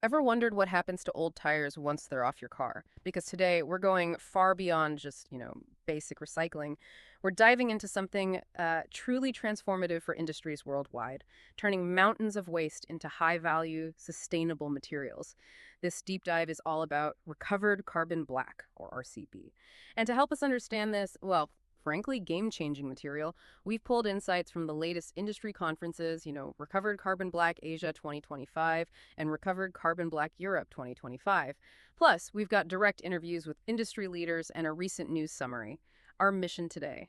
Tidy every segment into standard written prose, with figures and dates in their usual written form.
Ever wondered what happens to old tires once they're off your car? Because today we're going far beyond just, basic recycling. We're diving into something truly transformative for industries worldwide, turning mountains of waste into high value, sustainable materials. This deep dive is all about recovered carbon black, or RCB. And to help us understand this, well, frankly, game changing material, we've pulled insights from the latest industry conferences, Recovered Carbon Black Asia 2025 and Recovered Carbon Black Europe 2025. Plus, we've got direct interviews with industry leaders and a recent news summary. Our mission today: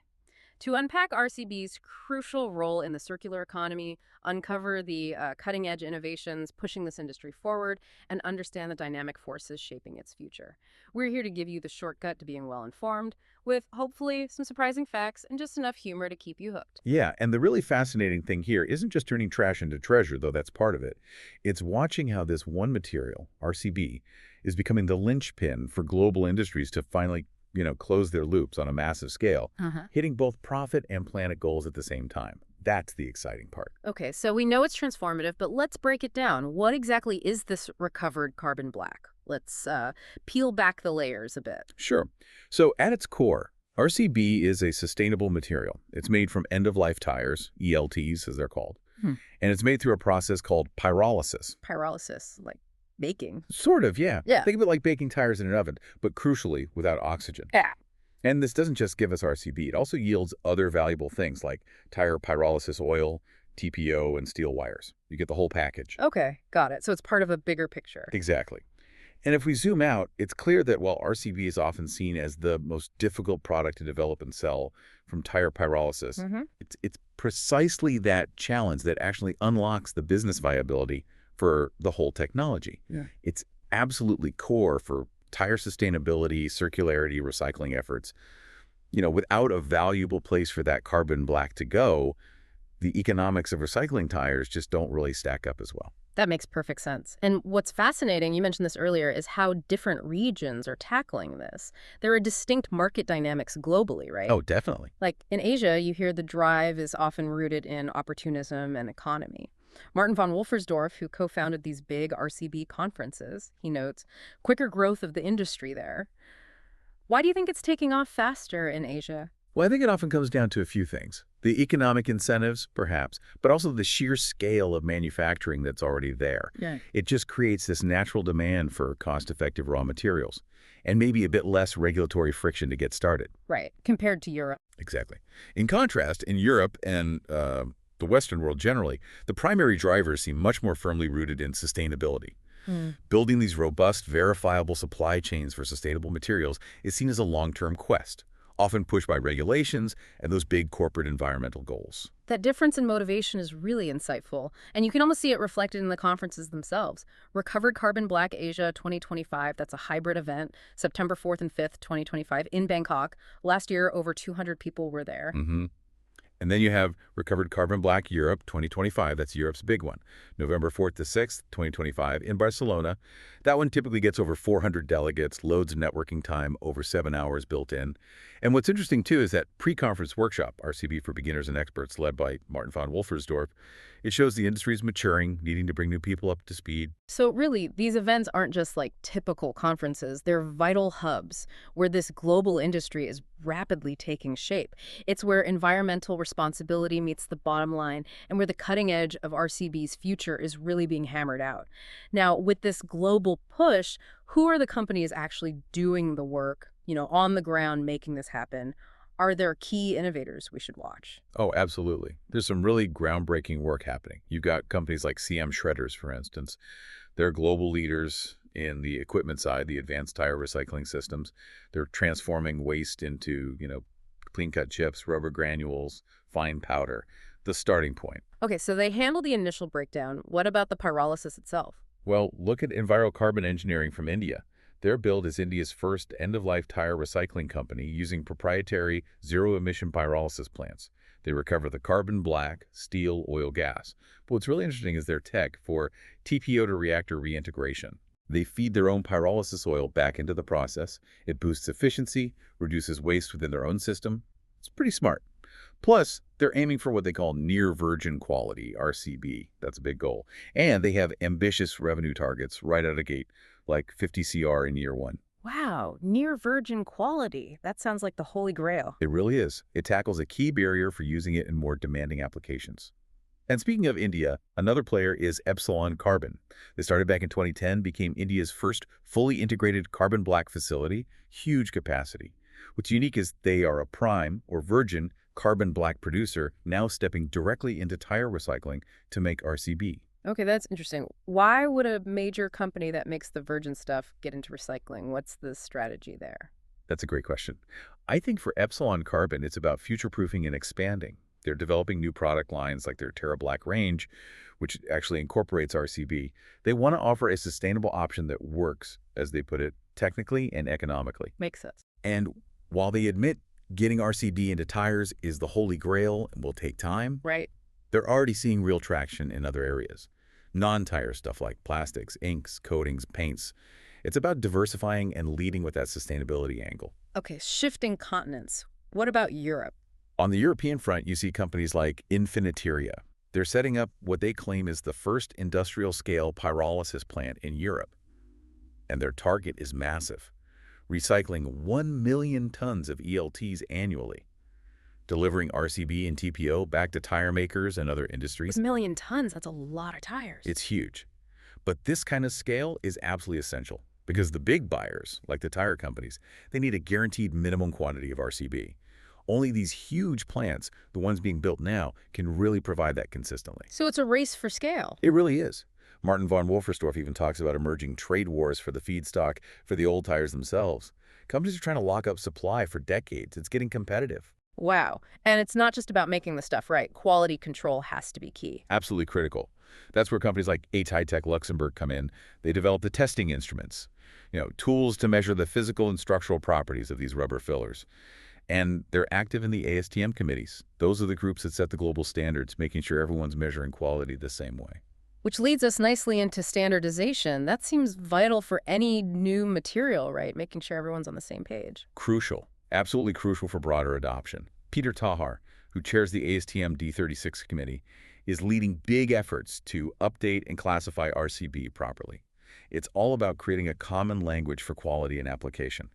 to unpack RCB's crucial role in the circular economy, uncover the cutting edge innovations pushing this industry forward, and understand the dynamic forces shaping its future. We're here to give you the shortcut to being well informed, with hopefully some surprising facts and just enough humor to keep you hooked. Yeah, and the really fascinating thing here isn't just turning trash into treasure, though that's part of it. It's watching how this one material, RCB, is becoming the linchpin for global industries to finally, close their loops on a massive scale, Uh-huh. hitting both profit and planet goals at the same time. That's the exciting part. Okay, so we know it's transformative, but let's break it down. What exactly is this recovered carbon black? Let's peel back the layers a bit. Sure. So at its core, RCB is a sustainable material. It's made from end-of-life tires, ELTs as they're called, Hmm. and it's made through a process called pyrolysis. Pyrolysis, like baking. Sort of, yeah. Yeah. Think of it like baking tires in an oven, but crucially without oxygen. Yeah. And this doesn't just give us RCB, it also yields other valuable things like tire pyrolysis oil, TPO, and steel wires. You get the whole package. Okay, got it. So it's part of a bigger picture. Exactly. And if we zoom out, it's clear that while RCB is often seen as the most difficult product to develop and sell from tire pyrolysis, Mm-hmm. it's precisely that challenge that actually unlocks the business viability for the whole technology. Yeah. It's absolutely core for tire sustainability, circularity, recycling efforts. Without a valuable place for that carbon black to go, the economics of recycling tires just don't really stack up as well. That makes perfect sense. And what's fascinating, you mentioned this earlier, is how different regions are tackling this. There are distinct market dynamics globally, right? Oh, definitely. Like in Asia, you hear the drive is often rooted in opportunism and economy. Martin von Wolfersdorf, who co-founded these big RCB conferences, he notes quicker growth of the industry there. Why do you think it's taking off faster in Asia? Well, I think it often comes down to a few things. The economic incentives, perhaps, but also the sheer scale of manufacturing that's already there. Yeah. It just creates this natural demand for cost-effective raw materials and maybe a bit less regulatory friction to get started. Right, compared to Europe. Exactly. In contrast, in Europe and the Western world generally, the primary drivers seem much more firmly rooted in sustainability. Hmm. Building these robust, verifiable supply chains for sustainable materials is seen as a long-term quest, often pushed by regulations and those big corporate environmental goals. That difference in motivation is really insightful, and you can almost see it reflected in the conferences themselves. Recovered Carbon Black Asia 2025, that's a hybrid event, September 4th and 5th, 2025, in Bangkok. Last year, over 200 people were there. Mm-hmm. And then you have Recovered Carbon Black Europe 2025. That's Europe's big one. November 4th to 6th, 2025 in Barcelona. That one typically gets over 400 delegates, loads of networking time, over 7 hours built in. And what's interesting, too, is that pre-conference workshop, RCB for Beginners and Experts, led by Martin von Wolfersdorf, it shows the industry is maturing, needing to bring new people up to speed. So really, these events aren't just like typical conferences. They're vital hubs where this global industry is rapidly taking shape. It's where environmental responsibility meets the bottom line and where the cutting edge of RCB's future is really being hammered out. Now, with this global push, who are the companies actually doing the work, on the ground making this happen? Are there key innovators we should watch? Oh, absolutely. There's some really groundbreaking work happening. You've got companies like CM Shredders, for instance. They're global leaders in the equipment side, the advanced tire recycling systems. They're transforming waste into, clean-cut chips, rubber granules, fine powder, the starting point. Okay, so they handle the initial breakdown. What about the pyrolysis itself? Well, look at EnviroCarbon Engineering from India. Their build is India's first end-of-life tire recycling company using proprietary zero-emission pyrolysis plants. They recover the carbon black, steel, oil, gas. But what's really interesting is their tech for TPO to reactor reintegration. They feed their own pyrolysis oil back into the process. It boosts efficiency, reduces waste within their own system. It's pretty smart. Plus, they're aiming for what they call near virgin quality, rCB. That's a big goal. And they have ambitious revenue targets right out of the gate, like 50 CR in year one. Wow, near virgin quality. That sounds like the holy grail. It really is. It tackles a key barrier for using it in more demanding applications. And speaking of India, another player is Epsilon Carbon. They started back in 2010, became India's first fully integrated carbon black facility, huge capacity. What's unique is they are a prime or virgin carbon black producer now stepping directly into tire recycling to make rCB. Okay, that's interesting. Why would a major company that makes the virgin stuff get into recycling? What's the strategy there? That's a great question. I think for Epsilon Carbon, it's about future-proofing and expanding. They're developing new product lines like their Terra Black range, which actually incorporates rCB. They want to offer a sustainable option that works, as they put it, technically and economically. Makes sense. And while they admit getting rCB into tires is the holy grail and will take time, Right. they're already seeing real traction in other areas. Non-tire stuff like plastics, inks, coatings, paints. It's about diversifying and leading with that sustainability angle. Okay, shifting continents. What about Europe? On the European front, you see companies like Infiniteria. They're setting up what they claim is the first industrial-scale pyrolysis plant in Europe. And their target is massive, recycling 1 million tons of ELTs annually, delivering rCB and TPO back to tire makers and other industries. 1 million tons, that's a lot of tires. It's huge. But this kind of scale is absolutely essential because the big buyers, like the tire companies, they need a guaranteed minimum quantity of rCB. Only these huge plants, the ones being built now, can really provide that consistently. So it's a race for scale. It really is. Martin von Wolferstorff even talks about emerging trade wars for the feedstock for the old tires themselves. Companies are trying to lock up supply for decades. It's getting competitive. Wow. And it's not just about making the stuff right. Quality control has to be key. Absolutely critical. That's where companies like ATI Luxembourg come in. They develop the testing instruments, tools to measure the physical and structural properties of these rubber fillers. And they're active in the ASTM committees. Those are the groups that set the global standards, making sure everyone's measuring quality the same way. Which leads us nicely into standardization. That seems vital for any new material, right? Making sure everyone's on the same page. Crucial. Absolutely crucial for broader adoption. Peter Tahar, who chairs the ASTM D36 committee, is leading big efforts to update and classify rCB properly. It's all about creating a common language for quality and application,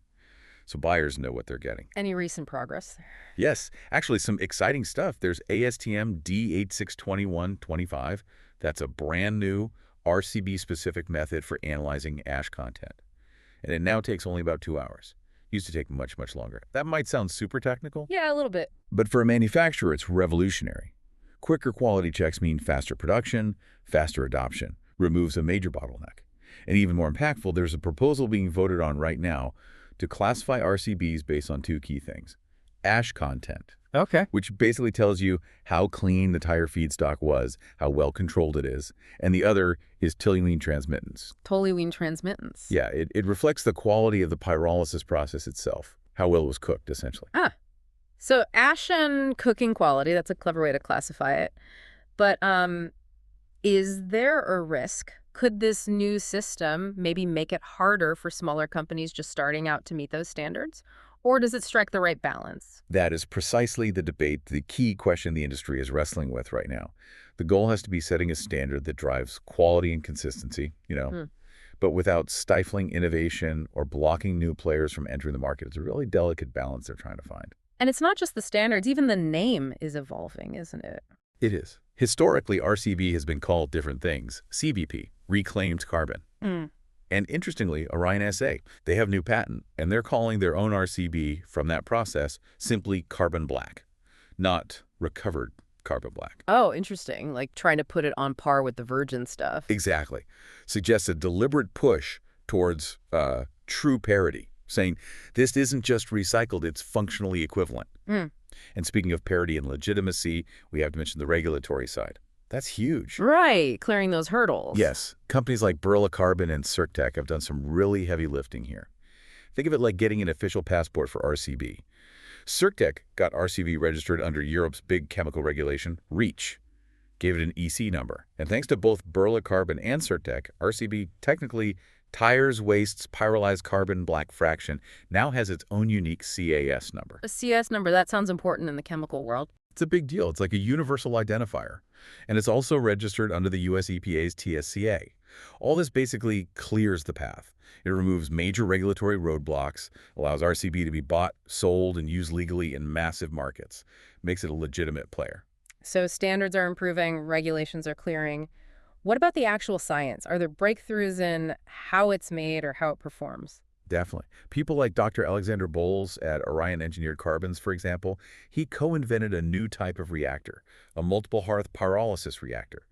so buyers know what they're getting. Any recent progress? Yes, actually some exciting stuff. There's ASTM D862125. That's a brand new rCB-specific method for analyzing ash content. And it now takes only about 2 hours. Used to take much, much longer. That might sound super technical. Yeah, a little bit. But for a manufacturer, it's revolutionary. Quicker quality checks mean faster production, faster adoption, removes a major bottleneck. And even more impactful, there's a proposal being voted on right now to classify rCBs based on 2 key things. Ash content, Okay. which basically tells you how clean the tire feedstock was, how well controlled it is. And the other is toluene transmittance. Toluene transmittance. Yeah, it reflects the quality of the pyrolysis process itself, how well it was cooked, essentially. Ah, so ash and cooking quality, that's a clever way to classify it. But is there a risk? Could this new system maybe make it harder for smaller companies just starting out to meet those standards? Or does it strike the right balance? That is precisely the debate, the key question the industry is wrestling with right now. The goal has to be setting a standard that drives quality and consistency, but without stifling innovation or blocking new players from entering the market. It's a really delicate balance they're trying to find. And it's not just the standards, even the name is evolving, isn't it? It is. Historically, rCB has been called different things. CBP, reclaimed carbon. And interestingly, Orion SA, they have new patent, and they're calling their own rCB from that process simply carbon black, not recovered carbon black. Oh, interesting. Like trying to put it on par with the virgin stuff. Exactly. Suggests a deliberate push towards true parity, saying this isn't just recycled, it's functionally equivalent. And speaking of parity and legitimacy, we have to mention the regulatory side. That's huge. Right, clearing those hurdles. Yes, companies like Carbon and circtec have done some really heavy lifting here. Think of it like getting an official passport for rCB. circtec got rCB registered under Europe's big chemical regulation, REACH, gave it an EC number. And thanks to both Carbon and circtec, rCB technically tires, wastes, pyrolyzed carbon black fraction now has its own unique CAS number. A CS number, that sounds important in the chemical world. It's a big deal. It's like a universal identifier. And it's also registered under the US EPA's TSCA. All this basically clears the path. It removes major regulatory roadblocks, allows rCB to be bought, sold, and used legally in massive markets, makes it a legitimate player. So standards are improving, regulations are clearing. What about the actual science? Are there breakthroughs in how it's made or how it performs? Definitely. People like Dr. Alexander Bowles at Orion Engineered Carbons, for example, he co-invented a new type of reactor, a multiple hearth pyrolysis reactor.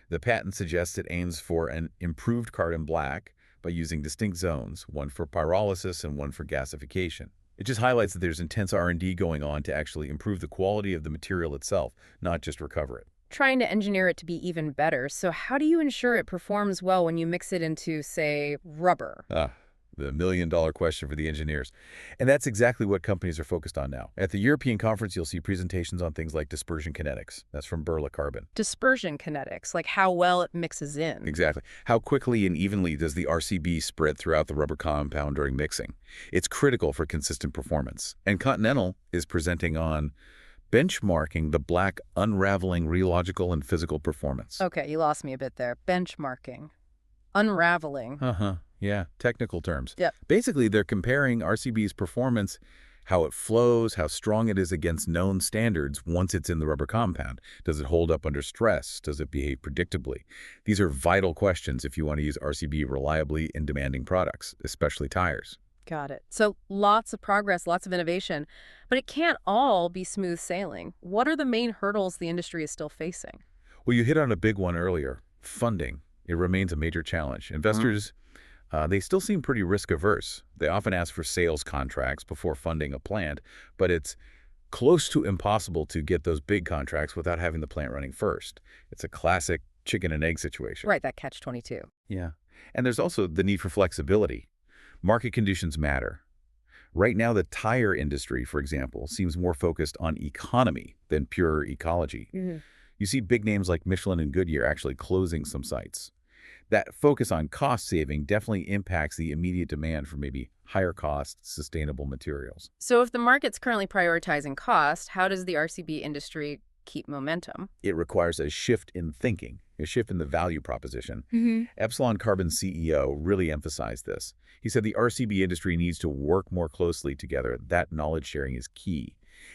The patent suggests it aims for an improved carbon black by using distinct zones, one for pyrolysis and one for gasification. It just highlights that there's intense R&D going on to actually improve the quality of the material itself, not just recover it. Trying to engineer it to be even better. So how do you ensure it performs well when you mix it into, say, rubber? The million-dollar question for the engineers. And that's exactly what companies are focused on now. At the European conference, you'll see presentations on things like dispersion kinetics. That's from Berla Carbon. Dispersion kinetics, like how well it mixes in. Exactly. How quickly and evenly does the rCB spread throughout the rubber compound during mixing? It's critical for consistent performance. And Continental is presenting on benchmarking the black unraveling rheological and physical performance. Okay, you lost me a bit there. Benchmarking. Unraveling. Yeah, technical terms. Yep. Basically, they're comparing rCB's performance, how it flows, how strong it is against known standards once it's in the rubber compound. Does it hold up under stress? Does it behave predictably? These are vital questions if you want to use rCB reliably in demanding products, especially tires. Got it. So lots of progress, lots of innovation, but it can't all be smooth sailing. What are the main hurdles the industry is still facing? Well, you hit on a big one earlier, funding. It remains a major challenge. Investors, they still seem pretty risk-averse. They often ask for sales contracts before funding a plant, but it's close to impossible to get those big contracts without having the plant running first. It's a classic chicken and egg situation. Right, that catch-22. Yeah. And there's also the need for flexibility. Market conditions matter. Right now, the tire industry, for example, seems more focused on economy than pure ecology. You see big names like Michelin and Goodyear actually closing some sites. That focus on cost saving definitely impacts the immediate demand for maybe higher cost, sustainable materials. So if the market's currently prioritizing cost, how does the rCB industry keep momentum? It requires a shift in thinking, a shift in the value proposition. Epsilon Carbon's CEO really emphasized this. He said the rCB industry needs to work more closely together. That knowledge sharing is key.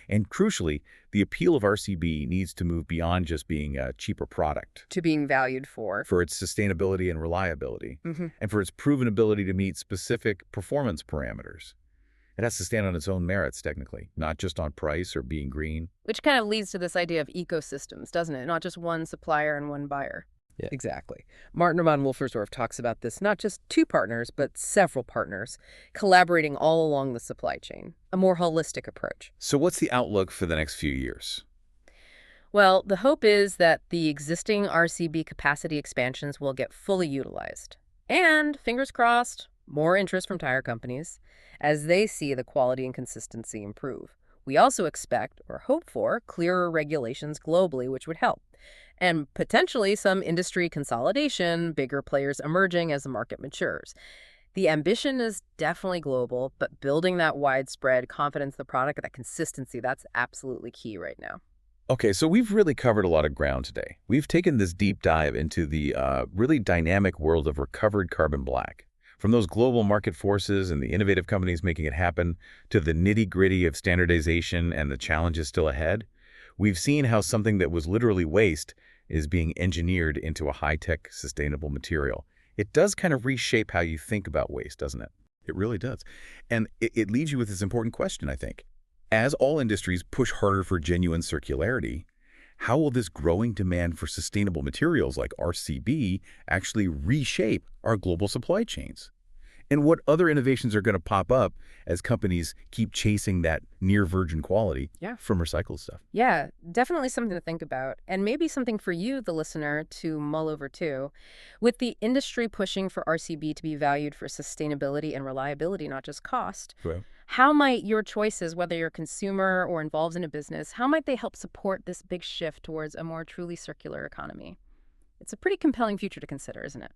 And crucially, the appeal of rCB needs to move beyond just being a cheaper product. To being valued for its sustainability and reliability, and for its proven ability to meet specific performance parameters. It has to stand on its own merits, technically, not just on price or being green. Which kind of leads to this idea of ecosystems, doesn't it? Not just one supplier and one buyer. Yeah. Exactly. Martin von Wolfersdorf talks about this, not just two partners, but several partners, collaborating all along the supply chain, a more holistic approach. So what's the outlook for the next few years? Well, the hope is that the existing rCB capacity expansions will get fully utilized. And, fingers crossed, more interest from tire companies as they see the quality and consistency improve. We also expect, or hope for, clearer regulations globally, which would help. And potentially some industry consolidation, bigger players emerging as the market matures. The ambition is definitely global, but building that widespread confidence in the product, that consistency, that's absolutely key right now. Okay, so we've really covered a lot of ground today. We've taken this deep dive into the really dynamic world of recovered carbon black. From those global market forces and the innovative companies making it happen to the nitty-gritty of standardization and the challenges still ahead, we've seen how something that was literally waste is being engineered into a high-tech, sustainable material. It does kind of reshape how you think about waste, doesn't it? It really does. And it leaves you with this important question, I think. As all industries push harder for genuine circularity, how will this growing demand for sustainable materials like rCB actually reshape our global supply chains? And what other innovations are going to pop up as companies keep chasing that near-virgin quality from recycled stuff? Yeah, definitely something to think about. And maybe something for you, the listener, to mull over too. With the industry pushing for rCB to be valued for sustainability and reliability, not just cost, how might your choices, whether you're a consumer or involved in a business, how might they help support this big shift towards a more truly circular economy? It's a pretty compelling future to consider, isn't it?